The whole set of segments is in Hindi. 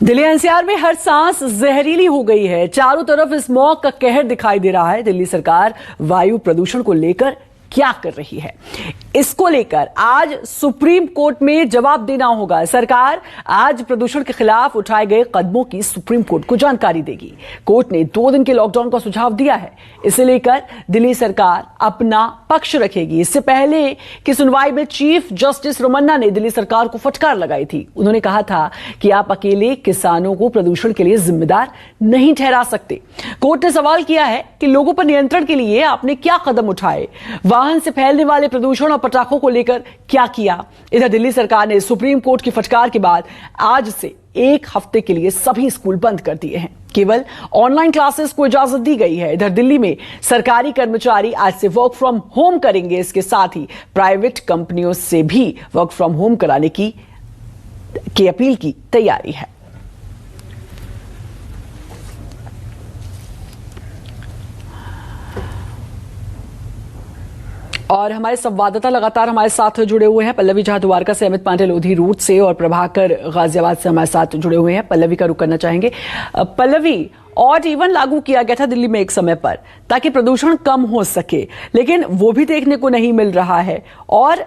दिल्ली एनसीआर में हर सांस जहरीली हो गई है। चारों तरफ स्मॉग का कहर दिखाई दे रहा है। दिल्ली सरकार वायु प्रदूषण को लेकर क्या कर रही है, इसको लेकर आज सुप्रीम कोर्ट में जवाब देना होगा। सरकार आज प्रदूषण के खिलाफ उठाए गए कदमों की सुप्रीम कोर्ट को जानकारी देगी। कोर्ट ने 2 दिन के लॉकडाउन का सुझाव दिया है। इसे लेकर दिल्ली सरकार अपना पक्ष रखेगी। इससे पहले की सुनवाई में चीफ जस्टिस रमन्ना ने दिल्ली सरकार को फटकार लगाई थी। उन्होंने कहा था कि आप अकेले किसानों को प्रदूषण के लिए जिम्मेदार नहीं ठहरा सकते। कोर्ट ने सवाल किया है कि लोगों पर नियंत्रण के लिए आपने क्या कदम उठाए, वाहन से फैलने वाले प्रदूषण और पटाखों को लेकर क्या किया। इधर दिल्ली सरकार ने सुप्रीम कोर्ट की फटकार के बाद आज से 1 हफ्ते के लिए सभी स्कूल बंद कर दिए हैं। केवल ऑनलाइन क्लासेस को इजाजत दी गई है। इधर दिल्ली में सरकारी कर्मचारी आज से वर्क फ्रॉम होम करेंगे। इसके साथ ही प्राइवेट कंपनियों से भी वर्क फ्रॉम होम कराने की अपील की तैयारी है। और हमारे संवाददाता लगातार हमारे साथ जुड़े हुए हैं। पल्लवी झा द्वारका से, अमित पांडे लोधी रूट से और प्रभाकर गाजियाबाद से हमारे साथ जुड़े हुए हैं। पल्लवी का रुख करना चाहेंगे। पल्लवी, ऑड इवन लागू किया गया था दिल्ली में एक समय पर ताकि प्रदूषण कम हो सके, लेकिन वो भी देखने को नहीं मिल रहा है और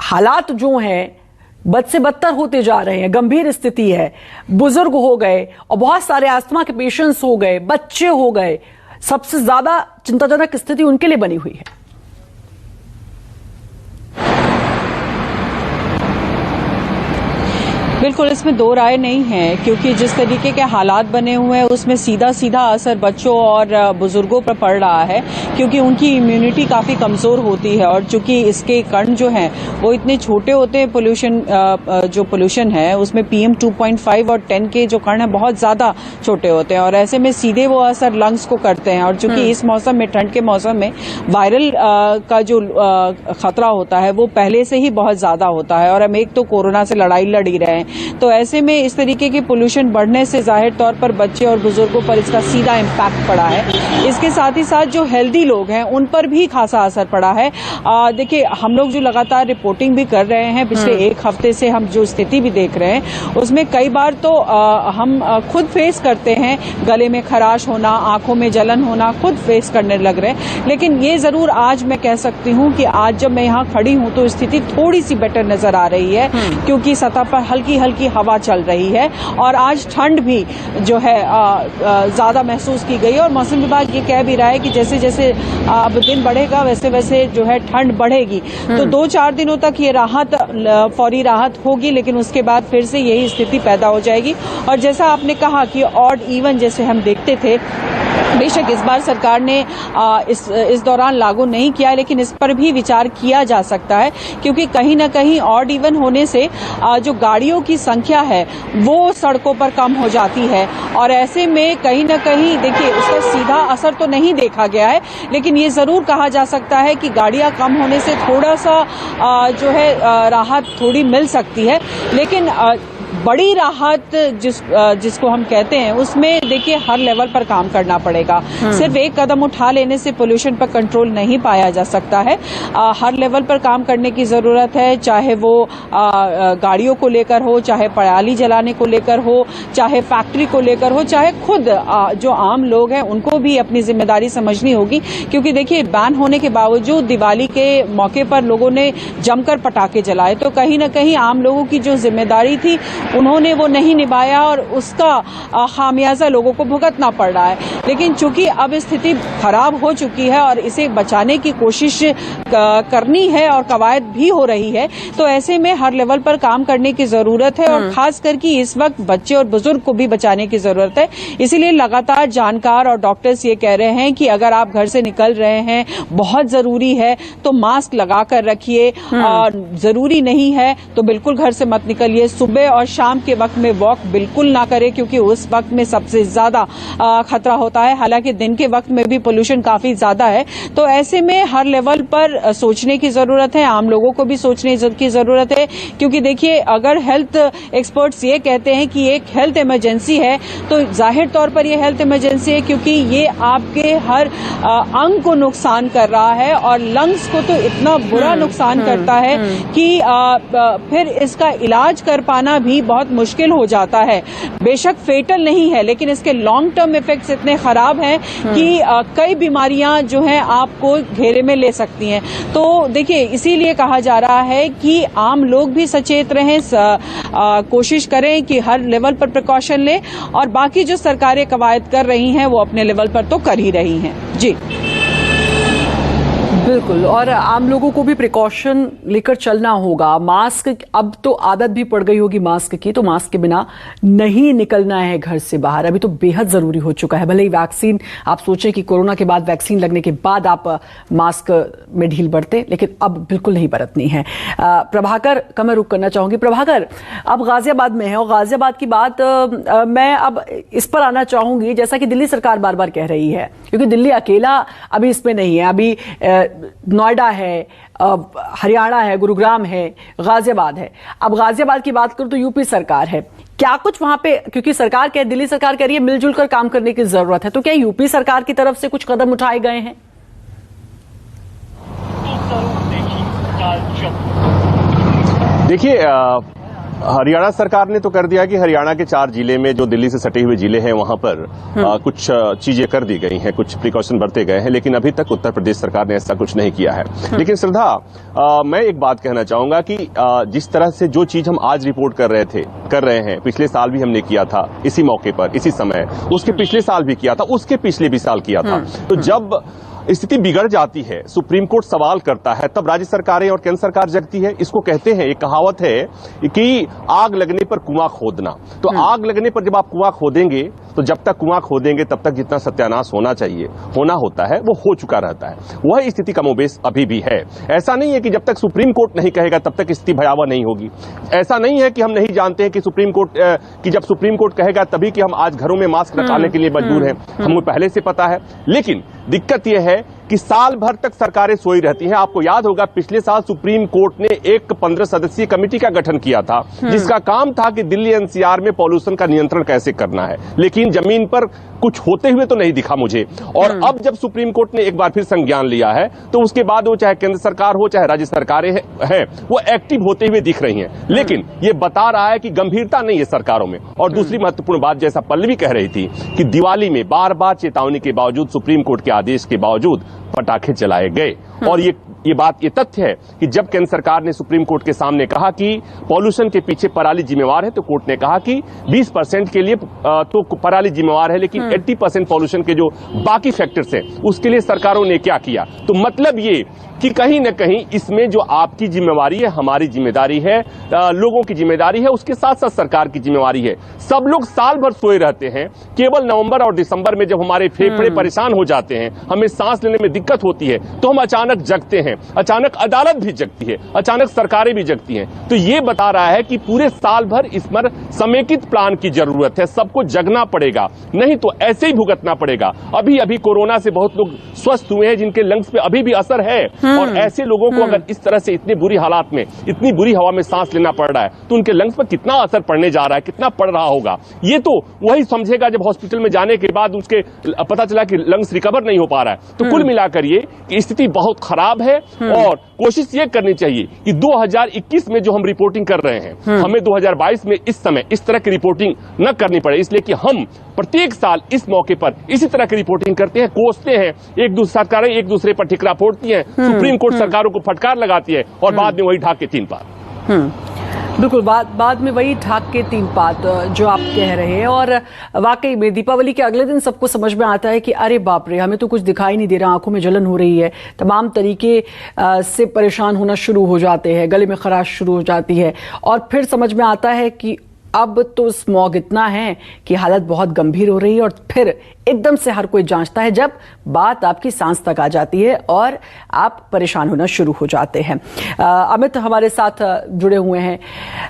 हालात जो हैं बद से बदतर होते जा रहे हैं। गंभीर स्थिति है, बुजुर्ग हो गए और बहुत सारे अस्थमा के पेशेंट्स हो गए, बच्चे हो गए। सबसे ज्यादा चिंताजनक स्थिति उनके लिए बनी हुई है। बिल्कुल, इसमें 2 राय नहीं है, क्योंकि जिस तरीके के हालात बने हुए हैं उसमें सीधा सीधा असर बच्चों और बुजुर्गों पर पड़ रहा है, क्योंकि उनकी इम्यूनिटी काफी कमजोर होती है और चूंकि इसके कण जो हैं वो इतने छोटे होते हैं, पोल्यूशन है उसमें PM 2.5 और 10 के जो कण हैं बहुत ज्यादा छोटे होते हैं और ऐसे में सीधे वो असर लंग्स को करते हैं। और चूंकि इस मौसम में, ठंड के मौसम में वायरल का जो खतरा होता है वो पहले से ही बहुत ज्यादा होता है और हम एक तो कोरोना से लड़ाई लड़ ही रहे हैं, तो ऐसे में इस तरीके के पोल्यूशन बढ़ने से जाहिर तौर पर बच्चे और बुजुर्गों पर इसका सीधा इम्पैक्ट पड़ा है। इसके साथ ही साथ जो हेल्दी लोग हैं उन पर भी खासा असर पड़ा है। देखिए, हम लोग जो लगातार रिपोर्टिंग भी कर रहे हैं पिछले 1 हफ्ते से, हम जो स्थिति भी देख रहे हैं उसमें कई बार तो हम खुद फेस करते हैं, गले में खराश होना, आंखों में जलन होना, खुद फेस करने लग रहे हैं। लेकिन ये जरूर आज मैं कह सकती हूँ कि आज जब मैं यहाँ खड़ी हूँ तो स्थिति थोड़ी सी बेटर नजर आ रही है, क्योंकि सतह पर हल्की हल्की हवा चल रही है और आज ठंड भी जो है ज्यादा महसूस की गई और मौसम विभाग ये कह भी रहा है कि जैसे जैसे अब दिन बढ़ेगा वैसे वैसे जो है ठंड बढ़ेगी। तो 2-4 दिनों तक ये फौरी राहत होगी, लेकिन उसके बाद फिर से यही स्थिति पैदा हो जाएगी। और जैसा आपने कहा कि ऑड इवन जैसे हम देखते थे, बेशक इस बार सरकार ने इस दौरान लागू नहीं किया, लेकिन इस पर भी विचार किया जा सकता है, क्योंकि कहीं ना कहीं ऑड इवन होने से जो गाड़ियों की संख्या है वो सड़कों पर कम हो जाती है और ऐसे में कहीं ना कहीं देखिए उसका सीधा असर तो नहीं देखा गया है, लेकिन ये जरूर कहा जा सकता है कि गाड़ियां कम होने से थोड़ा सा जो है राहत थोड़ी मिल सकती है। लेकिन बड़ी राहत जिसको हम कहते हैं उसमें देखिए हर लेवल पर काम करना पड़ेगा। सिर्फ एक कदम उठा लेने से पोल्यूशन पर कंट्रोल नहीं पाया जा सकता है। हर लेवल पर काम करने की जरूरत है, चाहे वो गाड़ियों को लेकर हो, चाहे पराली जलाने को लेकर हो, चाहे फैक्ट्री को लेकर हो, चाहे खुद जो आम लोग हैं उनको भी अपनी जिम्मेदारी समझनी होगी। क्योंकि देखिए, बैन होने के बावजूद दिवाली के मौके पर लोगों ने जमकर पटाखे जलाए, तो कहीं ना कहीं आम लोगों की जो जिम्मेदारी थी उन्होंने वो नहीं निभाया और उसका खामियाजा लोगों को भुगतना पड़ रहा है। लेकिन चूंकि अब स्थिति खराब हो चुकी है और इसे बचाने की कोशिश करनी है और कवायद भी हो रही है, तो ऐसे में हर लेवल पर काम करने की जरूरत है और खास करके इस वक्त बच्चे और बुजुर्ग को भी बचाने की जरूरत है। इसीलिए लगातार जानकार और डॉक्टर्स ये कह रहे हैं कि अगर आप घर से निकल रहे हैं, बहुत जरूरी है तो मास्क लगा कर रखिए, जरूरी नहीं है तो बिल्कुल घर से मत निकलिए। सुबह और शाम के वक्त में वॉक बिल्कुल ना करें, क्योंकि उस वक्त में सबसे ज्यादा खतरा होता है। हालांकि दिन के वक्त में भी पोल्यूशन काफी ज्यादा है, तो ऐसे में हर लेवल पर सोचने की जरूरत है, आम लोगों को भी सोचने की जरूरत है। क्योंकि देखिए, अगर हेल्थ एक्सपर्ट्स ये कहते हैं कि एक हेल्थ इमरजेंसी है, तो जाहिर तौर पर यह हेल्थ इमरजेंसी है, क्योंकि ये आपके हर अंग को नुकसान कर रहा है और लंग्स को तो इतना बुरा नुकसान करता है कि फिर इसका इलाज कर पाना भी भी बहुत मुश्किल हो जाता है। बेशक फेटल नहीं है, लेकिन इसके लॉन्ग टर्म इफेक्ट्स इतने खराब हैं कि कई बीमारियां जो हैं आपको घेरे में ले सकती हैं। तो देखिए, इसीलिए कहा जा रहा है कि आम लोग भी सचेत रहें, कोशिश करें कि हर लेवल पर प्रिकॉशन लें, और बाकी जो सरकारें कवायद कर रही हैं वो अपने लेवल पर तो कर ही रही हैं। जी बिल्कुल, और आम लोगों को भी प्रिकॉशन लेकर चलना होगा। मास्क, अब तो आदत भी पड़ गई होगी मास्क की, तो मास्क के बिना नहीं निकलना है घर से बाहर। अभी तो बेहद जरूरी हो चुका है। भले ही वैक्सीन, आप सोचें कि कोरोना के बाद वैक्सीन लगने के बाद आप मास्क में ढील बरतें, लेकिन अब बिल्कुल नहीं बरतनी है। प्रभाकर का मैं रुख करना चाहूंगी। प्रभाकर, अब गाजियाबाद में है, और गाजियाबाद की बात मैं अब इस पर आना चाहूंगी, जैसा कि दिल्ली सरकार बार बार कह रही है, क्योंकि दिल्ली अकेला अभी इसमें नहीं है। अभी नोएडा है, हरियाणा है, गुरुग्राम है, गाजियाबाद है। अब गाजियाबाद की बात करूं तो यूपी सरकार है। क्या कुछ वहां पे, क्योंकि सरकार दिल्ली सरकार कह रही है मिलजुल कर काम करने की जरूरत है, तो क्या यूपी सरकार की तरफ से कुछ कदम उठाए गए हैं? देखिए, हरियाणा सरकार ने तो कर दिया कि हरियाणा के 4 जिले में, जो दिल्ली से सटे हुए जिले हैं, वहां पर कुछ चीजें कर दी गई हैं, कुछ प्रिकॉशन बरते गए हैं, लेकिन अभी तक उत्तर प्रदेश सरकार ने ऐसा कुछ नहीं किया है। लेकिन श्रद्धा, मैं एक बात कहना चाहूंगा कि जिस तरह से जो चीज हम आज रिपोर्ट कर रहे हैं, पिछले साल भी हमने किया था इसी मौके पर, इसी समय, उसके पिछले साल भी किया था, उसके पिछले भी साल किया था। तो जब स्थिति बिगड़ जाती है, सुप्रीम कोर्ट सवाल करता है, तब राज्य सरकारें और केंद्र सरकार जगती है। इसको कहते हैं, एक कहावत है कि आग लगने पर कुआं खोदना। तो आग लगने पर जब आप कुआं खोदेंगे, तो जब तक कुआं खोदेंगे तब तक जितना सत्यानाश होना चाहिए, होना होता है, वो हो चुका रहता है। वह स्थिति कमोबेश अभी भी है। ऐसा नहीं है कि जब तक सुप्रीम कोर्ट नहीं कहेगा तब तक स्थिति भयावह नहीं होगी। ऐसा नहीं है कि हम नहीं जानते हैं कि सुप्रीम कोर्ट कि जब सुप्रीम कोर्ट कहेगा तभी कि हम आज घरों में मास्क लगाने के लिए मजबूर हैं, हमें पहले से पता है। लेकिन दिक्कत यह है कि साल भर तक सरकारें सोई रहती हैं। आपको याद होगा, पिछले साल सुप्रीम कोर्ट ने एक 15 सदस्यीय कमेटी का गठन किया था, जिसका काम था कि दिल्ली एनसीआर में पॉल्यूशन का नियंत्रण कैसे करना है, लेकिन जमीन पर कुछ होते हुए तो नहीं दिखा मुझे। और अब जब सुप्रीम कोर्ट ने एक बार फिर संज्ञान लिया है, तो उसके बाद वो चाहे केंद्र सरकार हो चाहे राज्य सरकारें हैं, वो एक्टिव होते हुए दिख रही हैं। लेकिन ये बता रहा है कि गंभीरता नहीं है सरकारों में। और दूसरी महत्वपूर्ण बात, जैसा पल्लवी कह रही थी, कि दिवाली में बार बार चेतावनी के बावजूद, सुप्रीम कोर्ट के आदेश के बावजूद पटाखे चलाए गए। और ये तथ्य है कि जब केंद्र सरकार ने सुप्रीम कोर्ट के सामने कहा कि पॉल्यूशन के पीछे पराली जिम्मेवार है, तो कोर्ट ने कहा कि 20% के लिए तो पराली जिम्मेवार है, लेकिन 80% पॉल्यूशन के जो बाकी फैक्टर्स हैं उसके लिए सरकारों ने क्या किया। तो मतलब ये कि कहीं न कहीं इसमें जो आपकी जिम्मेवारी है, हमारी जिम्मेदारी है, लोगों की जिम्मेदारी है, उसके साथ साथ सरकार की जिम्मेवारी है। सब लोग साल भर सोए रहते हैं, केवल नवंबर और दिसंबर में जब हमारे फेफड़े परेशान हो जाते हैं, हमें सांस लेने में दिक्कत होती है, तो हम अचानक जगते हैं। अचानक अदालत भी जगती है, अचानक सरकारें भी जगती हैं। तो ये बता रहा है कि पूरे साल भर इस पर समेकित प्लान की जरूरत है। सबको जगना पड़ेगा, नहीं तो ऐसे ही भुगतना पड़ेगा। अभी कोरोना से बहुत लोग स्वस्थ हुए हैं जिनके लंग्स पे अभी भी असर है, और ऐसे लोगों को अगर इस तरह से इतनी बुरी हालात में, इतनी बुरी हवा में सांस लेना पड़ रहा है, तो उनके लंग्स पर कितना असर पड़ने जा रहा है, कितना पड़ रहा होगा, ये तो वही समझेगा जब हॉस्पिटल में जाने के बाद उसके पता चला कि लंग्स रिकवर नहीं हो पा रहा है। तो कुल मिलाकर ये स्थिति बहुत खराब है। और कोशिश ये करनी चाहिए कि 2021 में जो हम रिपोर्टिंग कर रहे हैं, हमें 2022 में इस समय इस तरह की रिपोर्टिंग न करनी पड़े, इसलिए कि हम प्रत्येक साल इस मौके पर इसी तरह की रिपोर्टिंग करते हैं, कोसते हैं, सरकारें एक दूसरे पर ठिकरा फोड़ती हैं, सुप्रीम कोर्ट सरकारों को फटकार लगाती है, और बाद में वही ढाक के 3 पात। बिल्कुल, बाद में वही ढाक के 3 पात जो आप कह रहे हैं। और वाकई में दीपावली के अगले दिन सबको समझ में आता है कि अरे बाप रे, हमें तो कुछ दिखाई नहीं दे रहा, आंखों में जलन हो रही है, तमाम तरीके से परेशान होना शुरू हो जाते हैं, गले में खराश शुरू हो जाती है, और फिर समझ में आता है कि अब तो स्मॉग इतना है कि हालत बहुत गंभीर हो रही है। और फिर एकदम से हर कोई जांचता है जब बात आपकी सांस तक आ जाती है और आप परेशान होना शुरू हो जाते हैं। अमित हमारे साथ जुड़े हुए हैं।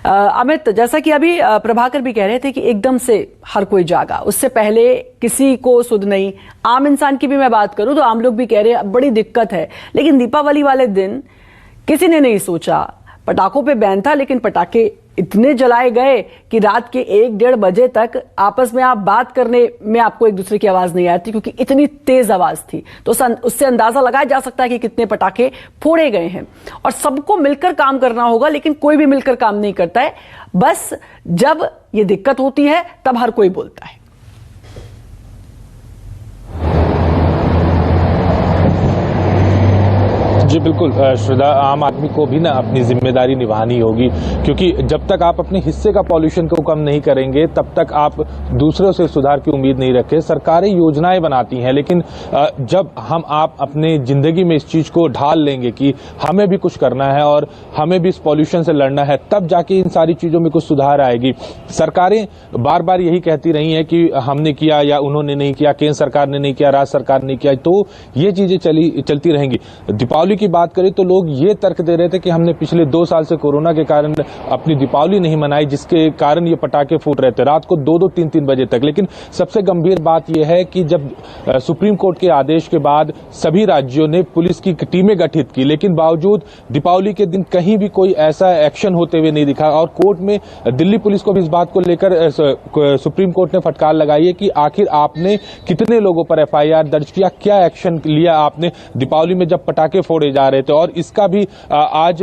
अमित, जैसा कि अभी प्रभाकर भी कह रहे थे कि एकदम से हर कोई जागा, उससे पहले किसी को सुध नहीं। आम इंसान की भी मैं बात करूं तो आम लोग भी कह रहे हैं बड़ी दिक्कत है, लेकिन दीपावली वाले दिन किसी ने नहीं सोचा, पटाखों पे बैन था लेकिन पटाखे इतने जलाए गए कि रात के 1-1:30 बजे तक आपस में आप बात करने में आपको एक दूसरे की आवाज नहीं आती, क्योंकि इतनी तेज आवाज थी। तो उससे अंदाजा लगाया जा सकता है कि कितने पटाखे फोड़े गए हैं। और सबको मिलकर काम करना होगा, लेकिन कोई भी मिलकर काम नहीं करता है। बस जब ये दिक्कत होती है तब हर कोई बोलता है। जी बिल्कुल श्रद्धा, आम आदमी को भी ना अपनी जिम्मेदारी निभानी होगी, क्योंकि जब तक आप अपने हिस्से का पॉल्यूशन को कम नहीं करेंगे तब तक आप दूसरों से सुधार की उम्मीद नहीं रखें। सरकारें योजनाएं बनाती हैं, लेकिन जब आप अपने जिंदगी में इस चीज को ढाल लेंगे कि हमें भी कुछ करना है और हमें भी इस पॉल्यूशन से लड़ना है, तब जाके इन सारी चीजों में कुछ सुधार आएगी। सरकारें बार बार यही कहती रही हैं कि हमने किया या उन्होंने नहीं किया, केंद्र सरकार ने नहीं किया, राज्य सरकार ने किया, तो ये चीजें चलती रहेंगी। दीपावली की बात करें तो लोग ये तर्क दे रहे थे कि हमने पिछले 2 साल से कोरोना के कारण अपनी दीपावली नहीं मनाई, जिसके कारण ये पटाखे फूट रहे थे रात को 2-2, 3-3 बजे तक। लेकिन सबसे गंभीर बात यह है कि जब सुप्रीम कोर्ट के आदेश के बाद सभी राज्यों ने पुलिस की टीमें गठित की, लेकिन बावजूद दीपावली के दिन कहीं भी कोई ऐसा एक्शन होते हुए नहीं दिखा। और कोर्ट में दिल्ली पुलिस को भी इस बात को लेकर सुप्रीम कोर्ट ने फटकार लगाई है कि आखिर आपने कितने लोगों पर एफआईआर दर्ज किया, क्या एक्शन लिया आपने दीपावली में जब पटाखे फोड़े जा रहे थे। और इसका भी आज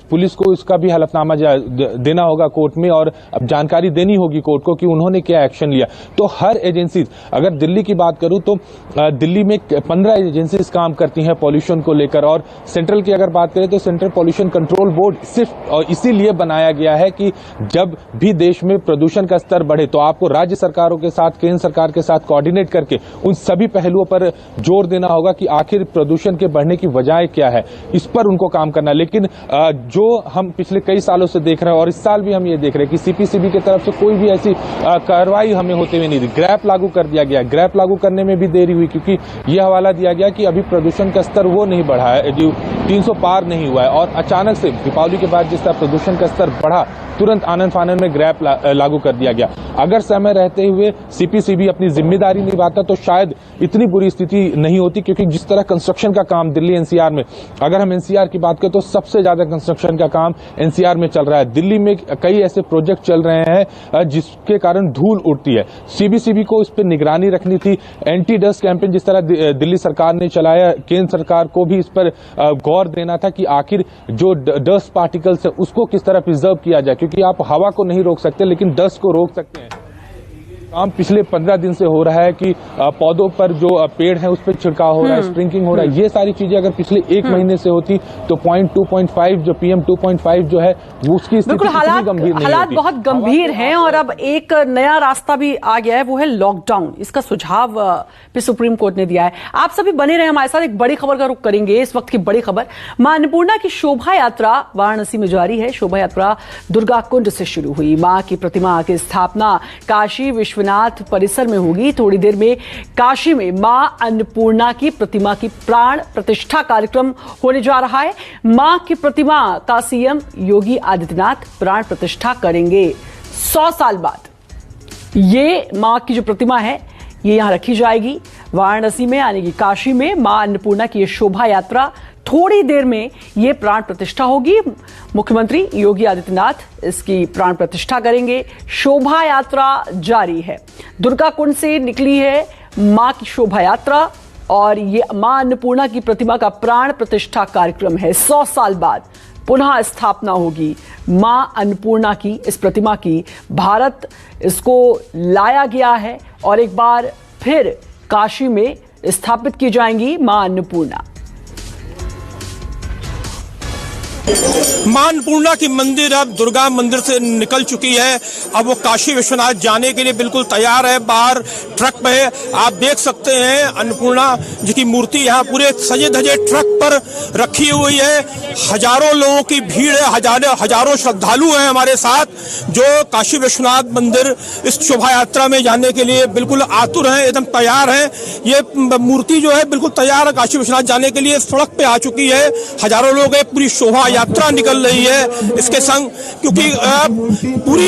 पुलिस को इसका भी हलफनामा देना होगा कोर्ट में, और अब जानकारी देनी होगी कोर्ट को कि उन्होंने क्या एक्शन लिया। तो हर एजेंसी, अगर दिल्ली की बात करूं तो दिल्ली में 15 एजेंसीज काम करती हैं पॉल्यूशन को लेकर। और सेंट्रल की अगर बात करें तो सेंट्रल पॉल्यूशन कंट्रोल बोर्ड सिर्फ और इसीलिए बनाया गया है कि जब भी देश में प्रदूषण का स्तर बढ़े तो आपको राज्य सरकारों के साथ, केंद्र सरकार के साथ कोऑर्डिनेट करके उन सभी पहलुओं पर जोर देना होगा कि आखिर प्रदूषण के बढ़ने की वजह क्या है, इस पर उनको काम करना। लेकिन जो हम पिछले कई सालों से देख रहे हैं और इस साल भी हम ये देख रहे हैं कि सीपीसीबी की तरफ से कोई भी ऐसी कार्रवाई हमें होते हुए नहीं दी। ग्रैप लागू कर दिया गया, ग्रैप लागू करने में भी देरी हुई क्योंकि यह हवाला दिया गया कि अभी प्रदूषण का स्तर वो नहीं बढ़ा है, जो 300 पार नहीं हुआ है। और अचानक से दीपावली के बाद जिस तरह प्रदूषण का स्तर बढ़ा, तुरंत आनन फानन में ग्रैप लागू कर दिया गया। अगर समय रहते हुए सीपीसीबी अपनी जिम्मेदारी निभाता तो शायद इतनी बुरी स्थिति नहीं होती, क्योंकि जिस तरह कंस्ट्रक्शन का काम दिल्ली एनसीआर में, अगर हम एनसीआर की बात करें तो सबसे ज्यादा कंस्ट्रक्शन का काम एनसीआर में चल रहा है। दिल्ली में कई ऐसे प्रोजेक्ट चल रहे हैं जिसके कारण धूल उड़ती है। सीबीसीबी को इस पर निगरानी रखनी थी। एंटी डस्ट कैंपेन जिस तरह दिल्ली सरकार ने चलाया, केंद्र सरकार को भी इस पर गौर देना था कि आखिर जो डस्ट पार्टिकल्स है उसको किस तरह प्रिजर्व किया जाए, क्योंकि आप हवा को नहीं रोक सकते लेकिन डस्ट को रोक सकते हैं। काम पिछले 15 दिन से हो रहा है कि पौधों पर जो पेड़ है उस पर छिड़काव हो रहा है, स्प्रिंकलिंग हो रहा है। ये सारी चीजें अगर पिछले 1 महीने से होती तो 2.5 जो PM 2.5 जो है वो उसकी स्थिति हालात बहुत गंभीर हैं। और अब एक नया रास्ता भी आ गया है, वो है लॉकडाउन। इसका सुझाव भी सुप्रीम कोर्ट ने दिया है। आप सभी बने रहे हमारे साथ, एक बड़ी खबर का रुख करेंगे। इस वक्त की बड़ी खबर, मां अन्नपूर्णा की शोभा यात्रा वाराणसी में जारी है। शोभा यात्रा दुर्गा कुंड से शुरू हुई। मां की प्रतिमा की स्थापना काशी विश्वनाथ परिसर में होगी। थोड़ी देर में काशी में मां अन्नपूर्णा की प्रतिमा की प्राण प्रतिष्ठा कार्यक्रम होने जा रहा है। मां की प्रतिमा का सीएम योगी आदित्यनाथ प्राण प्रतिष्ठा करेंगे 100 साल बाद। ये मां की जो प्रतिमा है ये यहां रखी जाएगी वाराणसी में, यानी कि काशी में। मां अन्नपूर्णा की ये शोभा यात्रा थोड़ी देर में ये प्राण प्रतिष्ठा होगी। मुख्यमंत्री योगी आदित्यनाथ इसकी प्राण प्रतिष्ठा करेंगे। शोभा यात्रा जारी है। दुर्गा कुंड से निकली है मां की शोभा यात्रा और ये मां अन्नपूर्णा की प्रतिमा का प्राण प्रतिष्ठा कार्यक्रम है। 100 साल बाद पुनः स्थापना होगी मां अन्नपूर्णा की, इस प्रतिमा की। भारत इसको लाया गया है और एक बार फिर काशी में स्थापित की जाएंगी मां अन्नपूर्णा। मां अन्नपूर्णा की मंदिर अब दुर्गा मंदिर से निकल चुकी है। अब वो काशी विश्वनाथ जाने के लिए बिल्कुल तैयार है। बाहर ट्रक पे आप देख सकते हैं अन्नपूर्णा जी की मूर्ति यहाँ पूरे सजे धजे ट्रक पर रखी हुई है। हजारों लोगों की भीड़ है, हजारों श्रद्धालु हैं हमारे साथ जो काशी विश्वनाथ मंदिर इस शोभा यात्रा में जाने के लिए बिल्कुल आतुर हैं, एकदम तैयार हैं। ये मूर्ति जो है बिल्कुल तैयार है काशी विश्वनाथ जाने के लिए, सड़क पे आ चुकी है। हजारों लोग पूरी शोभा यात्रा निकल रही है इसके संग, क्योंकि पूरी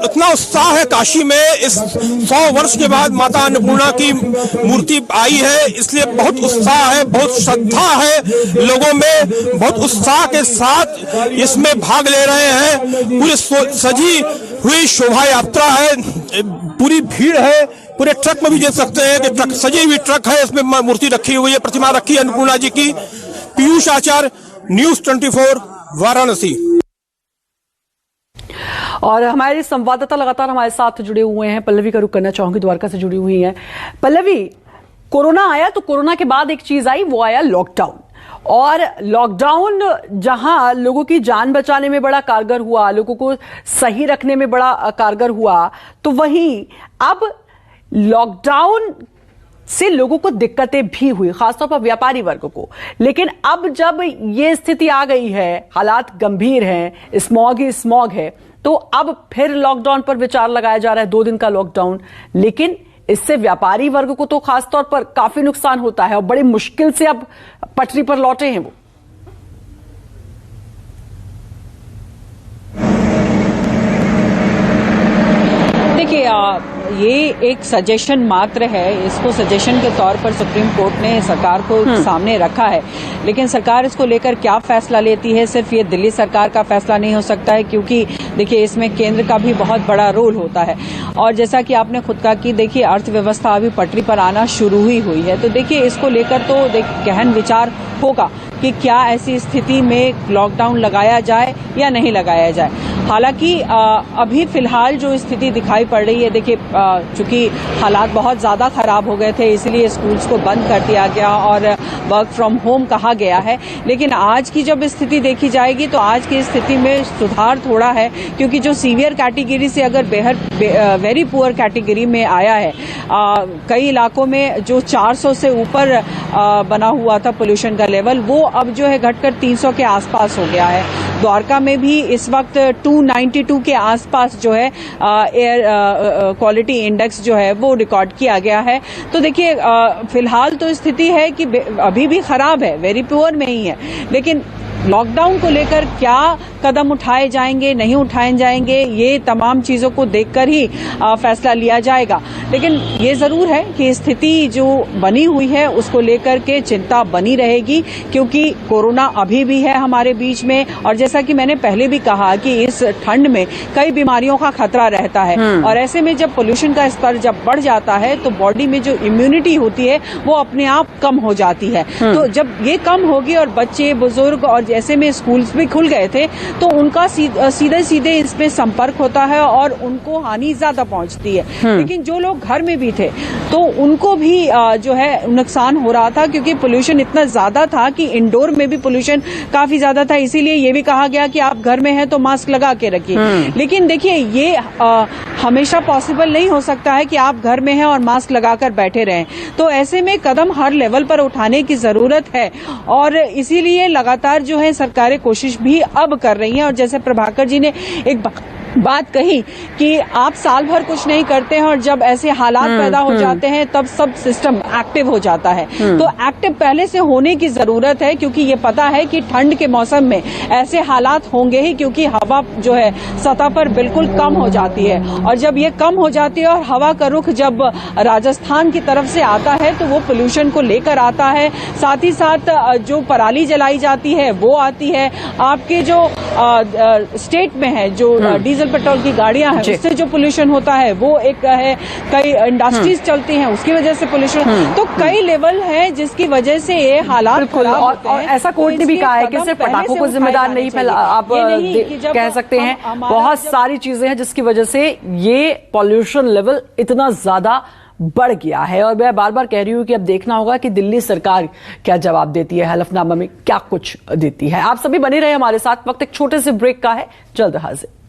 इतना उत्साह है काशी में। इस 100 वर्ष के बाद माता अन्नपूर्णा की मूर्ति आई है, इसलिए बहुत उत्साह है, बहुत श्रद्धा है लोगों में बहुत उत्साह के साथ इसमें भाग ले रहे हैं। पूरी सजी हुई शोभा यात्रा है, पूरी भीड़ है। पूरे ट्रक में भी देख सकते हैं कि ट्रक सजी हुई ट्रक है, इसमें मूर्ति रखी हुई है, प्रतिमा रखी है अन्नपूर्णा जी की। पीयूष आचार्य, न्यूज 24, वाराणसी। और हमारे संवाददाता लगातार हमारे साथ जुड़े हुए हैं। पल्लवी का रुख करना चाहूंगी, द्वारका से जुड़ी हुई हैं। पल्लवी, कोरोना आया तो कोरोना के बाद एक चीज आई, वो आया लॉकडाउन। और लॉकडाउन जहां लोगों की जान बचाने में बड़ा कारगर हुआ, लोगों को सही रखने में बड़ा कारगर हुआ, तो वहीं अब लॉकडाउन से लोगों को दिक्कतें भी हुई, खासतौर पर व्यापारी वर्ग को। लेकिन अब जब ये स्थिति आ गई है, हालात गंभीर हैं, स्मॉग ही स्मॉग है, तो अब फिर लॉकडाउन पर विचार लगाया जा रहा है, 2 दिन का लॉकडाउन। लेकिन इससे व्यापारी वर्ग को तो खासतौर पर काफी नुकसान होता है और बड़ी मुश्किल से अब पटरी पर लौटे हैं वो। देखिए, ये एक सजेशन मात्र है। इसको सजेशन के तौर पर सुप्रीम कोर्ट ने सरकार को सामने रखा है, लेकिन सरकार इसको लेकर क्या फैसला लेती है, सिर्फ ये दिल्ली सरकार का फैसला नहीं हो सकता है, क्योंकि देखिए इसमें केंद्र का भी बहुत बड़ा रोल होता है। और जैसा कि आपने खुद कहा कि देखिए अर्थव्यवस्था अभी पटरी पर आना शुरू ही हुई है, तो देखिए इसको लेकर तो गहन विचार होगा कि क्या ऐसी स्थिति में लॉकडाउन लगाया जाए या नहीं लगाया जाए। हालांकि अभी फिलहाल जो स्थिति दिखाई पड़ रही है, देखिए चूंकि हालात बहुत ज्यादा खराब हो गए थे, इसलिए स्कूल्स को बंद कर दिया गया और वर्क फ्रॉम होम कहा गया है। लेकिन आज की जब स्थिति देखी जाएगी तो आज की स्थिति में सुधार थोड़ा है, क्योंकि जो सीवियर कैटेगरी से अगर वेरी पुअर कैटेगरी में आया है, कई इलाकों में जो 400 से ऊपर बना हुआ था पोल्यूशन का लेवल, वो अब जो है घटकर 300 के आसपास हो गया है। द्वारका में भी इस वक्त 292 के आसपास जो है एयर क्वालिटी इंडेक्स जो है वो रिकॉर्ड किया गया है। तो देखिए फिलहाल तो स्थिति है कि अभी भी खराब है, वेरी पुअर में ही है, लेकिन लॉकडाउन को लेकर क्या कदम उठाए जाएंगे, नहीं उठाए जाएंगे, ये तमाम चीजों को देखकर ही फैसला लिया जाएगा। लेकिन ये जरूर है कि स्थिति जो बनी हुई है उसको लेकर के चिंता बनी रहेगी, क्योंकि कोरोना अभी भी है हमारे बीच में। और जैसा कि मैंने पहले भी कहा कि इस ठंड में कई बीमारियों का खतरा रहता है, और ऐसे में जब पोल्यूशन का स्तर जब बढ़ जाता है तो बॉडी में जो इम्यूनिटी होती है वो अपने आप कम हो जाती है। तो जब ये कम होगी और बच्चे, बुजुर्ग और जैसे में स्कूल्स भी खुल गए थे, तो उनका सीधे सीधे इसमें संपर्क होता है और उनको हानि ज्यादा पहुंचती है। लेकिन जो लोग घर में भी थे तो उनको भी जो है नुकसान हो रहा था, क्योंकि पोल्यूशन इतना ज्यादा था कि इंडोर में भी पोल्यूशन काफी ज्यादा था। इसीलिए ये भी कहा गया कि आप घर में हैं तो मास्क लगा के रखिए। लेकिन देखिए ये हमेशा पॉसिबल नहीं हो सकता है कि आप घर में हैं और मास्क लगाकर बैठे रहें। तो ऐसे में कदम हर लेवल पर उठाने की जरूरत है, और इसीलिए लगातार जो है सरकारें कोशिश भी अब कर रही हैं। और जैसे प्रभाकर जी ने एक बात कही कि आप साल भर कुछ नहीं करते हैं और जब ऐसे हालात पैदा हो जाते हैं तब सब सिस्टम एक्टिव हो जाता है। तो एक्टिव पहले से होने की जरूरत है, क्योंकि ये पता है कि ठंड के मौसम में ऐसे हालात होंगे ही, क्योंकि हवा जो है सतह पर बिल्कुल कम हो जाती है। और जब ये कम हो जाती है और हवा का रुख जब राजस्थान की तरफ से आता है तो वो पोल्यूशन को लेकर आता है। साथ ही साथ जो पराली जलाई जाती है वो आती है। आपके जो स्टेट में है जो डीजल पेट्रोल की गाड़ियां हैं उससे जो पोल्यूशन होता है वो एक है। कई इंडस्ट्रीज चलती हैं उसकी वजह से पोल्यूशन, तो कई लेवल है जिसकी वजह से ये हालात खराब होते हैं। और ऐसा कोर्ट ने भी कहा है कि सिर्फ पटाखों को जिम्मेदार नहीं आप कह सकते हैं, बहुत सारी चीजें हैं जिसकी वजह से ये पोल्यूशन लेवल इतना ज्यादा बढ़ गया है। और मैं बार बार कह रही हूं कि अब देखना होगा कि दिल्ली सरकार क्या जवाब देती है, हलफनामा में क्या कुछ देती है। आप सभी बने रहे हमारे साथ। वक्त एक छोटे से ब्रेक का है, जल्द हाजिर।